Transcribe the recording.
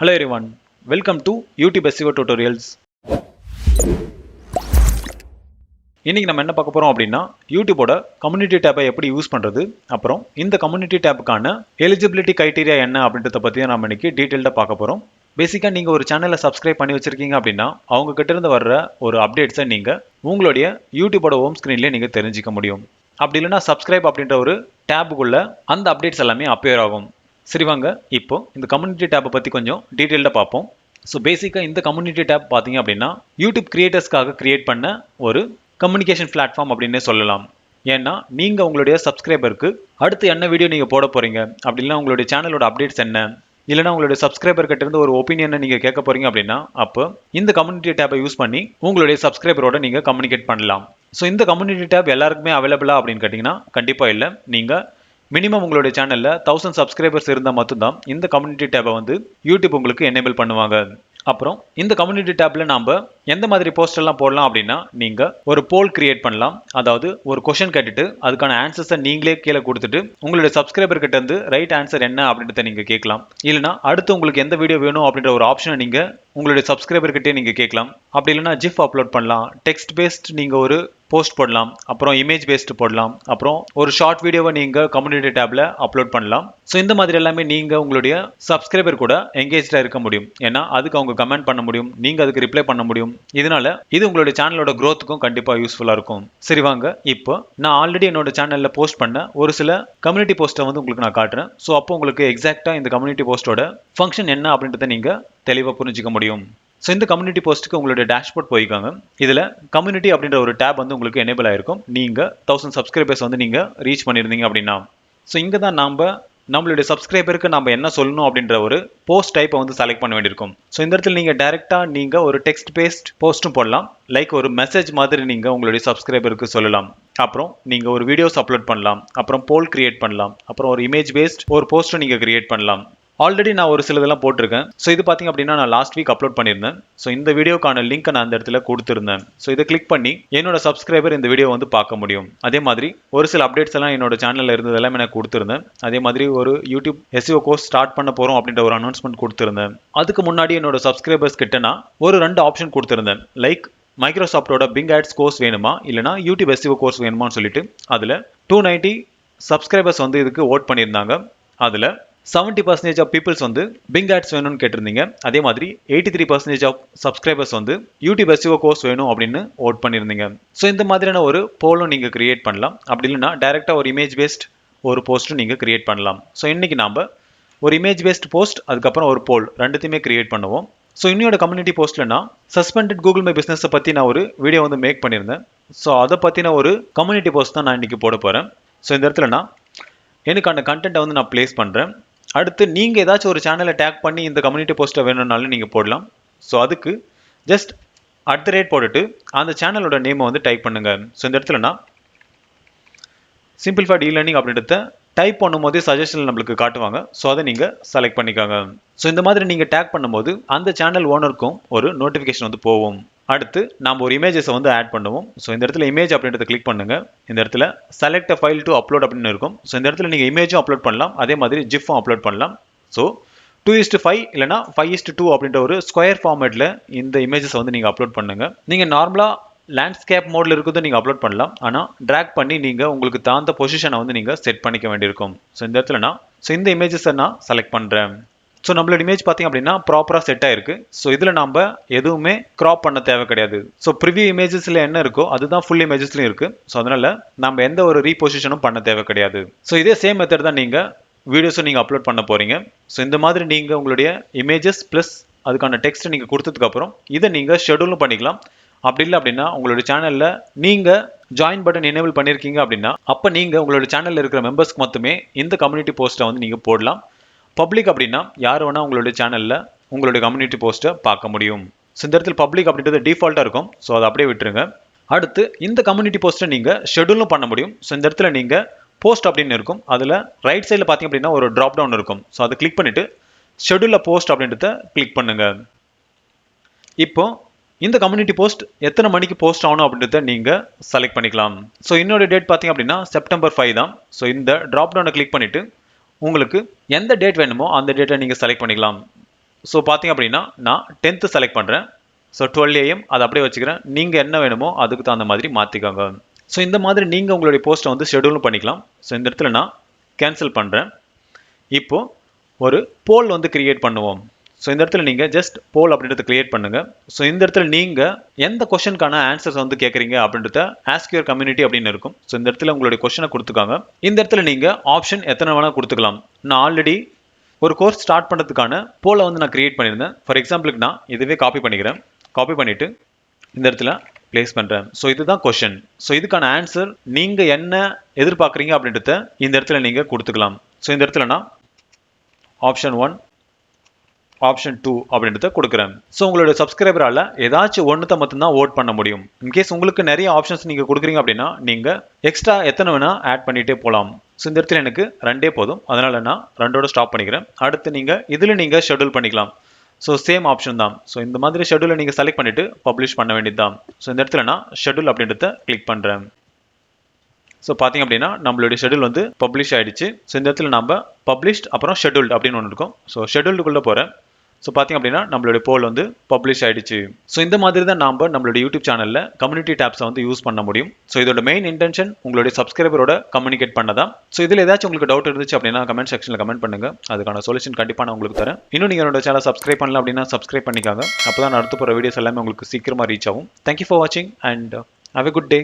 Hello everyone, welcome to YouTube SEO tutorials. இன்னைக்கு நம்ம என்ன பார்க்க போறோம் அப்படின்னா யூடியூபோட கம்யூனிட்டி டேப்பை எப்படி யூஸ் பண்றது, அப்புறம் இந்த கம்யூனிட்டி டேப்புக்கான எலிஜிபிலிட்டி கிரைட்டீரியா என்ன அப்படின்றத பத்தி நம்ம இன்னைக்கு டீடைல்டா பார்க்க போறோம். பேசிக்கா நீங்க ஒரு சேனலை சப்ஸ்கிரைப் பண்ணி வச்சிருக்கீங்க அப்படின்னா அவங்க கிட்ட இருந்து வர்ற ஒரு அப்டேட்ஸை நீங்க உங்களுடைய யூடியூபோட ஹோம் ஸ்கிரீன்லயே நீங்க தெரிஞ்சுக்க முடியும். அப்படி இல்லைன்னா சப்ஸ்கிரைப் அப்படின்ற ஒரு டேபுக்குள்ள அந்த அப்டேட்ஸ் எல்லாமே அப்பியர் ஆகும். சரி வாங்க இப்போ இந்த கம்யூனிட்டி டேப்பை பற்றி கொஞ்சம் டீட்டெயில்டாக பார்ப்போம். ஸோ பேசிக்காக இந்த கம்யூனிட்டி டேப் பார்த்தீங்க அப்படின்னா யூடியூப் கிரியேட்டர்ஸ்க்காக கிரியேட் பண்ண ஒரு கம்யூனிகேஷன் பிளாட்ஃபார்ம் அப்படின்னே சொல்லலாம். ஏன்னா நீங்கள் உங்களுடைய சப்ஸ்கிரைபருக்கு அடுத்து என்ன வீடியோ நீங்கள் போட போகிறீங்க, அப்படின்னா உங்களுடைய சேனலோட அப்டேட்ஸ் என்ன, இல்லைனா உங்களுடைய சப்ஸ்கிரைபர் கிட்ட இருந்து ஒரு ஒப்பீனியனை நீங்கள் கேட்க போகிறீங்க அப்படின்னா அப்போ இந்த கம்யூனிட்டி டேப்பை யூஸ் பண்ணி உங்களுடைய சப்ஸ்கிரைபரோட நீங்கள் கம்யூனிகேட் பண்ணலாம். ஸோ இந்த கம்யூனிட்டி டேப் எல்லாருக்குமே அவைலபிளா அப்படின்னு கேட்டிங்கன்னா கண்டிப்பாக இல்லை. நீங்கள் மினிமம் உங்களுடைய சேனலில் 1000 சப்ஸ்கிரைபர்ஸ் இருந்தால் மட்டும்தான் இந்த கம்யூனிட்டி டேப்பை வந்து யூடியூப் உங்களுக்கு எனேபிள் பண்ணுவாங்க. அப்புறம் இந்த கம்யூனிட்டி டேப்பில் நாம் எந்த மாதிரி போஸ்ட் எல்லாம் போடலாம் அப்படின்னா நீங்கள் ஒரு போல் கிரியேட் பண்ணலாம். அதாவது ஒரு கொஷன் கேட்டுட்டு அதுக்கான ஆன்சர்ஸை நீங்களே கீழே கொடுத்துட்டு உங்களுடைய சப்ஸ்கிரைபர் கிட்ட இருந்து ரைட் ஆன்சர் என்ன அப்படின்றத நீங்கள் கேட்கலாம். இல்லைனா அடுத்து உங்களுக்கு எந்த வீடியோ வேணும் அப்படின்ற ஒரு ஆப்ஷனை நீங்கள் உங்களுடைய சப்ஸ்கிரைபர் கிட்டே நீங்கள் கேட்கலாம். அப்படி இல்லைனா ஜிஃப் அப்லோட் பண்ணலாம், டெக்ஸ்ட் பேஸ்ட் நீங்கள் ஒரு போஸ்ட் போடலாம், அப்புறம் இமேஜ் பேஸ்ட் போடலாம், அப்புறம் ஒரு ஷார்ட் வீடியோவை நீங்கள் கம்யூனிட்டி டேப்ல அப்லோட் பண்ணலாம். ஸோ இந்த மாதிரி எல்லாமே நீங்கள் உங்களுடைய சப்ஸ்கிரைபர் கூட எங்கேஜாக இருக்க முடியும். ஏன்னா அதுக்கு அவங்க கமெண்ட் பண்ண முடியும், நீங்கள் அதுக்கு ரிப்ளை பண்ண முடியும். இதனால இது உங்களுடைய சேனலோட க்ரோத்துக்கும் கண்டிப்பாக யூஸ்ஃபுல்லாக இருக்கும். சரி வாங்க இப்போ நான் ஆல்ரெடி என்னோட சேனலில் போஸ்ட் பண்ண ஒரு சில கம்யூனிட்டி போஸ்ட்டை வந்து உங்களுக்கு நான் காட்டுறேன். ஸோ அப்போ உங்களுக்கு எக்ஸாக்டாக இந்த கம்யூனிட்டி போஸ்ட்டோட ஃபங்க்ஷன் என்ன அப்படின்றத நீங்கள் தெளிவாக புரிஞ்சிக்க முடியும். ஸோ இந்த கம்யூனிட்டி போஸ்ட்டுக்கு உங்களுடைய டேஷ்போர்ட் போய்க்காங்க. இதில் கம்யூனிட்டி அப்படின்ற ஒரு டேப் வந்து உங்களுக்கு எனேபிள் ஆயிருக்கும். நீங்கள் 1000 சப்ஸ்கிரைபர்ஸ் வந்து நீங்கள் ரீச் பண்ணியிருந்தீங்க அப்படின்னா ஸோ இங்கே தான் நம்மளுடைய சப்ஸ்கிரைபருக்கு நம்ம என்ன சொல்லணும் அப்படின்ற ஒரு போஸ்ட் டைப்பை வந்து செலக்ட் பண்ண வேண்டியிருக்கும். ஸோ இந்த இடத்துல நீங்கள் டைரெக்டாக நீங்கள் ஒரு டெக்ஸ்ட் பேஸ்ட் போஸ்ட்டும் போடலாம், லைக் ஒரு மெசேஜ் மாதிரி நீங்கள் உங்களுடைய சப்ஸ்கிரைபருக்கு சொல்லலாம். அப்புறம் நீங்கள் ஒரு வீடியோஸ் அப்லோட் பண்ணலாம், அப்புறம் போல் கிரியேட் பண்ணலாம், அப்புறம் ஒரு இமேஜ் பேஸ்ட் ஒரு போஸ்ட்டும் நீங்கள் கிரியேட் பண்ணலாம். ஆல்ரெடி நான் ஒரு சிலதெல்லாம் போட்டிருக்கேன். ஸோ இது பார்த்தீங்க அப்படின்னா நான் லாஸ்ட் வீக் அப்லோட் பண்ணியிருந்தேன். ஸோ இந்த வீடியோக்கான லிங்க்கை நான் அந்த இடத்துல கொடுத்துருந்தேன். ஸோ இதை கிளிக் பண்ணி என்னோட சப்ஸ்கிரைபர் இந்த வீடியோ வந்து பார்க்க முடியும். அதே மாதிரி ஒரு சில அப்டேட்ஸ் எல்லாம் என்னோட சேனலில் இருந்ததெல்லாம் எனக்கு கொடுத்துருந்தேன். அதே மாதிரி ஒரு யூடியூப் SEO கோர்ஸ் ஸ்டார்ட் பண்ண போகிறோம் அப்படின்ற ஒரு அனௌன்ஸ்மெண்ட் கொடுத்துருந்தேன். அதுக்கு முன்னாடி என்னோட சப்ஸ்கிரைபர்ஸ் கிட்ட நான் ஒரு 2 ஆப்ஷன் கொடுத்துருந்தேன். லைக் மைக்ரோசாஃப்டோட பிங் ஆட்ஸ் கோர்ஸ் வேணுமா, இல்லைனா யூடியூப் SEO கோர்ஸ் வேணுமான்னு சொல்லிட்டு அதில் 290 சப்ஸ்கிரைபர்ஸ் வந்து இதுக்கு ஓட் பண்ணியிருந்தாங்க. அதில் 70% ஆஃப் பீப்புள்ஸ் வந்து பிங் ஆட்ஸ் வேணும்னு கேட்டிருந்தீங்க. அதே மாதிரி 83% ஆஃப் சப்ஸ்கிரைபர்ஸ் வந்து யூடியூப் SEO கோர்ஸ் வேணும் அப்படின்னு ஓட் பண்ணியிருந்தீங்க. ஸோ இந்த மாதிரியான ஒரு போலும் நீங்கள் கிரியேட் பண்ணலாம். அப்படி இல்லைன்னா டைரெக்டாக ஒரு இமேஜ் பேஸ்ட் ஒரு போஸ்ட்டும் நீங்கள் கிரியேட் பண்ணலாம். ஸோ இன்றைக்கி நாம் ஒரு இமேஜ் பேஸ்ட் போஸ்ட் அதுக்கப்புறம் ஒரு போல் ரெண்டுத்தையுமே கிரியேட் பண்ணுவோம். ஸோ இன்னையோட கம்யூனிட்டி போஸ்ட்டில் நான் சஸ்பெண்டட் கூகுள் மை பிஸ்னஸை பற்றி நான் ஒரு வீடியோ வந்து மேக் பண்ணியிருந்தேன். ஸோ அதை பற்றின ஒரு கம்யூனிட்டி போஸ்ட் தான் நான் இன்றைக்கி போட போகிறேன். ஸோ இந்த இடத்துல நான் எனக்கு அந்த கண்டென்ட்டை வந்து நான் ப்ளேஸ் பண்ணுறேன். அடுத்து நீங்கள் ஏதாச்சும் ஒரு சேனலை டேக் பண்ணி இந்த கம்யூனிட்டி போஸ்ட்டை வேணும்னாலும் நீங்கள் போடலாம். ஸோ அதுக்கு ஜஸ்ட் @ போட்டுட்டு அந்த சேனலோட நேமை வந்து டைப் பண்ணுங்கள். ஸோ இந்த இடத்துல நான் சிம்பிளிஃபைட் இ-லேர்னிங் அப்படின்றத டைப் பண்ணும்போது சஜஷனில் நம்மளுக்கு காட்டுவாங்க. ஸோ அதை நீங்கள் செலக்ட் பண்ணிக்காங்க. ஸோ இந்த மாதிரி நீங்கள் டேக் பண்ணும்போது அந்த சேனல் ஓனருக்கும் ஒரு நோட்டிஃபிகேஷன் வந்து போகும். அடுத்து நாம் ஒரு இமேஜஸை வந்து ஆட் பண்ணுவோம். ஸோ இந்த இடத்துல இமேஜ் அப்படின்றத கிளிக் பண்ணுங்க. இந்த இடத்துல செலக்ட் ஃபைல் டு அப்லோட் அப்படின்னு இருக்கும். ஸோ இந்த இடத்துல நீங்கள் இமேஜும் அப்லோட் பண்ணலாம், அதே மாதிரி ஜிஃபும் அப்லோட் பண்ணலாம். ஸோ 2:5 இல்லைனா 5:2 அப்படின்ற ஒரு ஸ்கொயர் ஃபார்மேட்டில் இந்த இமேஜஸை வந்து நீங்கள் அப்லோட் பண்ணுங்க. நீங்கள் நார்மலாக லேண்ட்ஸ்கேப் மோடில் இருக்கிறது நீங்கள் அப்லோட் பண்ணலாம். ஆனால் ட்ராக் பண்ணி நீங்கள் உங்களுக்கு தகுந்த பொசிஷனை வந்து நீங்கள் செட் பண்ணிக்க வேண்டியிருக்கும். ஸோ இந்த இடத்துல இந்த இமேஜஸை நான் செலக்ட் பண்ணுறேன். ஸோ நம்மளோட இமேஜ் பார்த்தீங்க அப்படின்னா ப்ராப்பராக செட் ஆயிருக்கு. ஸோ இதில் நம்ம எதுவுமே க்ராப் பண்ண தேவை கிடையாது. ஸோ ப்ரிவியூ இமேஜஸில் என்ன இருக்கோ அதுதான் ஃபுல் இமேஜஸ்லையும் இருக்குது. ஸோ அதனால் நம்ம எந்த ஒரு ரீபொசிஷனும் பண்ண தேவை கிடையாது. ஸோ இதே சேம் மெத்தட் தான் நீங்கள் வீடியோஸும் நீங்கள் அப்லோட் பண்ண போகிறீங்க. ஸோ இந்த மாதிரி நீங்கள் உங்களுடைய இமேஜஸ் ப்ளஸ் அதுக்கான டெக்ஸ்ட்டை நீங்கள் கொடுத்ததுக்கப்புறம் இதை நீங்கள் ஷெடியூலும் பண்ணிக்கலாம். அப்படி இல்லை அப்படின்னா உங்களுடைய சேனலில் நீங்கள் ஜாயின் பட்டன் எனேபிள் பண்ணியிருக்கீங்க அப்படின்னா அப்போ நீங்கள் உங்களுடைய சேனலில் இருக்கிற மெம்பர்ஸ்க்கு மட்டுமே இந்த கம்யூனிட்டி போஸ்ட்டை வந்து நீங்கள் போடலாம். பப்ளிக் அப்படின்னா யார் வேணால் உங்களுடைய சேனலில் உங்களுடைய கம்யூனிட்டி போஸ்ட்டை பார்க்க முடியும். ஸோ இந்த இடத்துல பப்ளிக் அப்படின்றது டிஃபால்ட்டாக இருக்கும். ஸோ அதை அப்படியே விட்டுருங்க. அடுத்து இந்த கம்யூனிட்டி போஸ்ட்டை நீங்கள் ஷெடியூலும் பண்ண முடியும். ஸோ இந்த இடத்துல நீங்கள் போஸ்ட் அப்படின்னு இருக்கும். அதில் ரைட் சைடில் பார்த்தீங்க அப்படின்னா ஒரு ட்ராப் டவுன் இருக்கும். ஸோ அதை கிளிக் பண்ணிவிட்டு ஷெடியூலில் போஸ்ட் அப்படின்றத கிளிக் பண்ணுங்கள். இப்போ இந்த கம்யூனிட்டி போஸ்ட் எத்தனை மணிக்கு போஸ்ட் ஆகணும் அப்படின்றத நீங்கள் செலக்ட் பண்ணிக்கலாம். ஸோ இன்னொரு டேட் பார்த்தீங்க அப்படின்னா செப்டம்பர் 5 தான். ஸோ இந்த ட்ராப் டவுனை கிளிக் பண்ணிவிட்டு உங்களுக்கு எந்த டேட் வேணுமோ அந்த டேட்டை நீங்கள் செலக்ட் பண்ணிக்கலாம். ஸோ பார்த்தீங்க அப்படின்னா நான் 10th செலக்ட் பண்ணுறேன். ஸோ 12 AM அதை அப்படியே வச்சுக்கிறேன். நீங்கள் என்ன வேணுமோ அதுக்கு தகுந்த மாதிரி மாற்றிக்கோங்க. ஸோ இந்த மாதிரி நீங்கள் உங்களுடைய போஸ்ட்டை வந்து ஷெடியூலும் பண்ணிக்கலாம். ஸோ இந்த இடத்துல நான் கேன்சல் பண்ணுறேன். இப்போது ஒரு போல் வந்து கிரியேட் பண்ணுவோம். ஸோ இந்த இடத்துல நீங்கள் ஜஸ்ட் போல் அப்படின்றத கிரியேட் பண்ணுங்கள். ஸோ இந்த இடத்துல நீங்கள் எந்த கொஷனுக்கான ஆன்சர்ஸ் வந்து கேட்குறீங்க அப்படின்றத ஆஸ்க் யுவர் கம்யூனிட்டி அப்படின்னு இருக்கும். ஸோ இந்த இடத்துல உங்களுடைய கொஷனை கொடுத்துக்காங்க. இந்த இடத்துல நீங்கள் ஆப்ஷன் எத்தனை வேணால் கொடுத்துக்கலாம். நான் ஆல்ரெடி ஒரு கோர்ஸ் ஸ்டார்ட் பண்ணுறதுக்கான போலை வந்து நான் கிரியேட் பண்ணியிருந்தேன். ஃபார் எக்ஸாம்பிளுக்கு நான் இதுவே காப்பி பண்ணிக்கிறேன். காப்பி பண்ணிவிட்டு இந்த இடத்துல ப்ளேஸ் பண்ணுறேன். ஸோ இதுதான் கொஷின். ஸோ இதுக்கான ஆன்சர் நீங்கள் என்ன எதிர்பார்க்குறீங்க அப்படின்றத இந்த இடத்துல நீங்கள் கொடுத்துக்கலாம். ஸோ இந்த இடத்துல நான் ஆப்ஷன் 1 ஆப்ஷன் 2 அப்படின்றத கொடுக்குறேன். ஸோ உங்களோட சப்ஸ்கிரைபரால் ஏதாச்சும் ஒன்றுத்தை மட்டும்தான் ஓட் பண்ண முடியும். இன்கேஸ் உங்களுக்கு நிறைய ஆப்ஷன்ஸ் நீங்கள் கொடுக்குறீங்க அப்படின்னா நீங்கள் எக்ஸ்ட்ரா எத்தனை வேணால் ஆட் பண்ணிகிட்டே போகலாம். ஸோ இந்த இடத்துல எனக்கு 2 போதும். அதனால் நான் 2 ஸ்டாப் பண்ணிக்கிறேன். அடுத்து இதில் நீங்கள் ஷெடியூல் பண்ணிக்கலாம். ஸோ சேம் ஆப்ஷன் தான். ஸோ இந்த மாதிரி ஷெடியூலை நீங்கள் செலக்ட் பண்ணிவிட்டு பப்ளிஷ் பண்ண வேண்டியது தான். ஸோ இந்த இடத்துல நான் ஷெடியூல் அப்படின்றத கிளிக் பண்ணுறேன். ஸோ பார்த்தீங்க அப்படின்னா நம்மளுடைய ஷெடியூல் வந்து பப்ளிஷ் ஆகிடுச்சு. ஸோ இந்த இடத்துல நம்ம பப்ளிஷ்ட் அப்புறம் ஷெடியூல்டு அப்படின்னு ஒன்று இருக்கும். ஸோ ஷெடியூல்டுக்குள்ளே போகிறேன். ஸோ பார்த்தீங்க அப்படின்னா நம்மளுடைய போல் வந்து பப்ளிஷ் ஆகிடுச்சு. ஸோ இந்த மாதிரி தான் நாம் நம்மளுடைய யூடியூப் சேனலில் கம்யூனிட்டி டேப்ஸை வந்து யூஸ் பண்ண முடியும். ஸோ இதோட மெயின் இன்டென்ஷன் உங்களுடைய சப்ஸ்கிரைபரோட கம்யூனிகேட் பண்ண தான். ஸோ இதில் ஏதாச்சும் உங்களுக்கு டவுட் இருந்துச்சு அப்படின்னா கமெண்ட் செக்ஷனில் கமெண்ட் பண்ணுங்கள். அதுக்கான சொல்யூஷன் கண்டிப்பாக நான் உங்களுக்கு தரேன். இன்னும் நீங்கள் என்னோட சேனல் சப்ஸ்கிரைப் பண்ணல அப்படின்னா சப்ஸ்கிரைப் பண்ணிக்காங்க. அப்போ தான் அடுத்து போகிற வீடியோஸ் எல்லாமே உங்களுக்கு சீக்கிரமாக ரீச் ஆகும். தேங்க்யூ ஃபார் வாட்சிங் and have a good day.